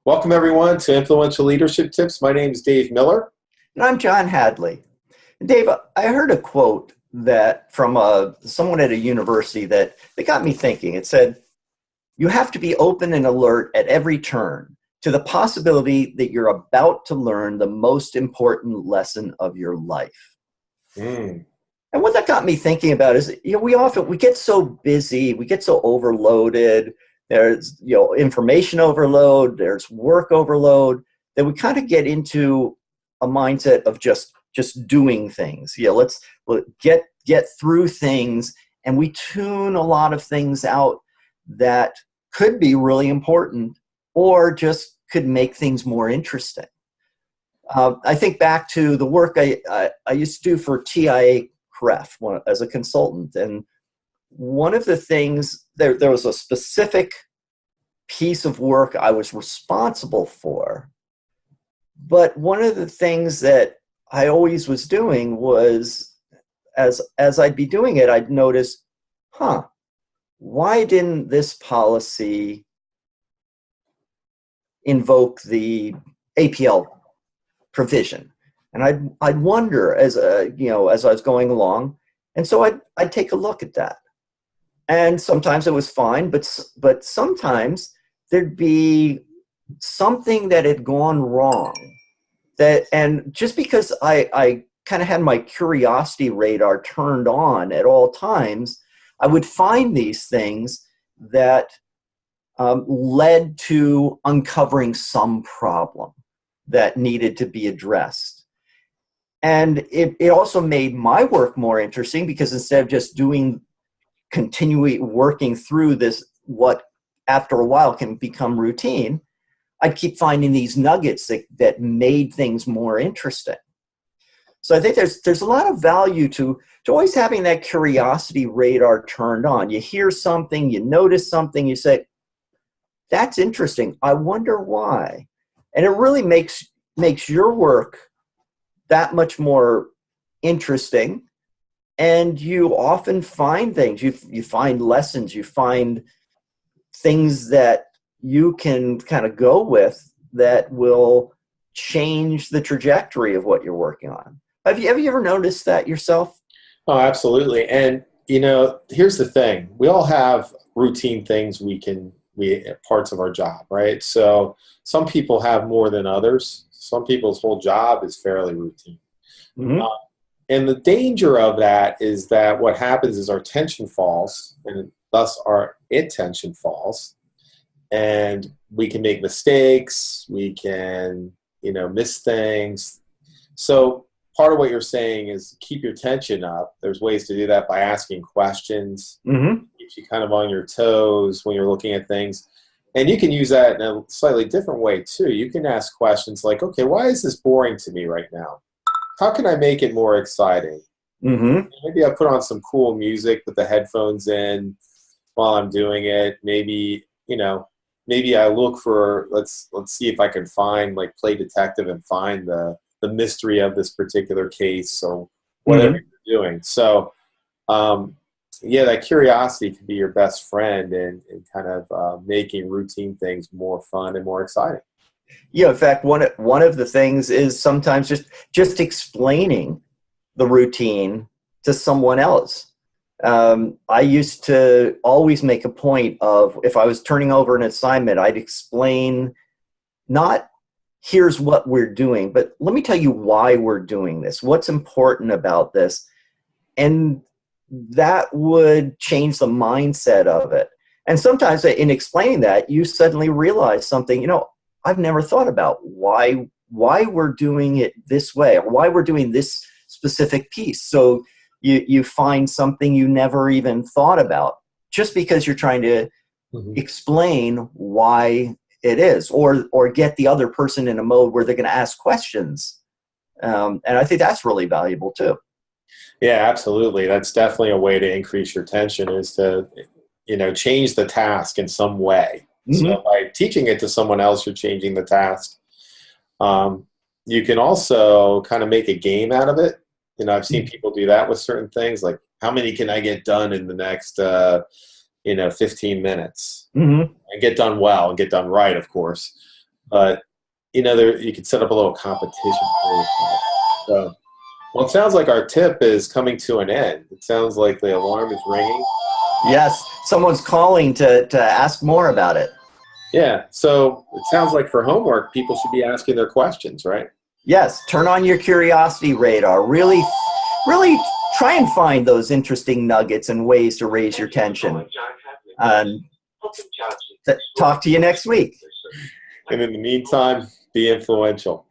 Welcome, everyone, to Influential Leadership Tips. My name is Dave Miller. And I'm John Hadley. Dave, I heard a quote that from someone at a university that got me thinking. It said, "You have to be open and alert at every turn to the possibility that you're about to learn the most important lesson of your life." Mm. And what that got me thinking about is, we get so busy, we get so overloaded. There's, information overload, there's work overload, that we kind of get into a mindset of just doing things. Let's get through things, and we tune a lot of things out that could be really important or just could make things more interesting. I think back to the work I used to do for TIA CREF as a consultant, and one of the things, there was a specific piece of work I was responsible for, but one of the things that I always was doing was, as I'd be doing it, I'd notice, why didn't this policy invoke the APL provision? And I'd wonder as I was going along, and so I'd take a look at that. And sometimes it was fine, but sometimes there'd be something that had gone wrong. And just because I kind of had my curiosity radar turned on at all times, I would find these things that led to uncovering some problem that needed to be addressed. And it also made my work more interesting, because instead of just continually working through this, what after a while can become routine, I'd keep finding these nuggets that made things more interesting. So I think there's a lot of value to always having that curiosity radar turned on. You hear something, you notice something, you say, "That's interesting. I wonder why." And it really makes your work that much more interesting. And you often find things, you find lessons, you find things that you can kind of go with that will change the trajectory of what you're working on. Have you ever noticed that yourself? Oh, absolutely. And, here's the thing. We all have routine things parts of our job, right? So some people have more than others. Some people's whole job is fairly routine. Mm-hmm. And the danger of that is that what happens is our attention falls, and thus our attention falls, and we can make mistakes, we can, miss things. So part of what you're saying is keep your tension up. There's ways to do that by asking questions. Mm-hmm. Keeps you kind of on your toes when you're looking at things. And you can use that in a slightly different way too. You can ask questions like, okay, why is this boring to me right now? How can I make it more exciting? Mm-hmm. Maybe I put on some cool music, put the headphones in while I'm doing it. Maybe I look for, let's see if I can find, like, play detective and find the mystery of this particular case, or whatever you're doing. So, that curiosity can be your best friend in kind of making routine things more fun and more exciting. Yeah, in fact, one of the things is sometimes just explaining the routine to someone else. I used to always make a point of, if I was turning over an assignment, I'd explain, not here's what we're doing, but let me tell you why we're doing this, what's important about this. And that would change the mindset of it. And sometimes in explaining that, you suddenly realize something, I've never thought about why we're doing it this way, or why we're doing this specific piece. So you find something you never even thought about, just because you're trying to explain why it is, or get the other person in a mode where they're going to ask questions. And I think that's really valuable too. Yeah, absolutely. That's definitely a way to increase your tension, is to, change the task in some way. Mm-hmm. So by teaching it to someone else, you're changing the task. You can also kind of make a game out of it. I've seen people do that with certain things, like, how many can I get done in the next, 15 minutes? Mm-hmm. And get done well, and get done right, of course. But there you could set up a little competition for yourself. So, well, it sounds like our tip is coming to an end. It sounds like the alarm is ringing. Yes, someone's calling to ask more about it. Yeah. So it sounds like for homework, people should be asking their questions, right? Yes, turn on your curiosity radar. Really, really try and find those interesting nuggets and ways to raise your tension. And talk to you next week. And in the meantime, be influential.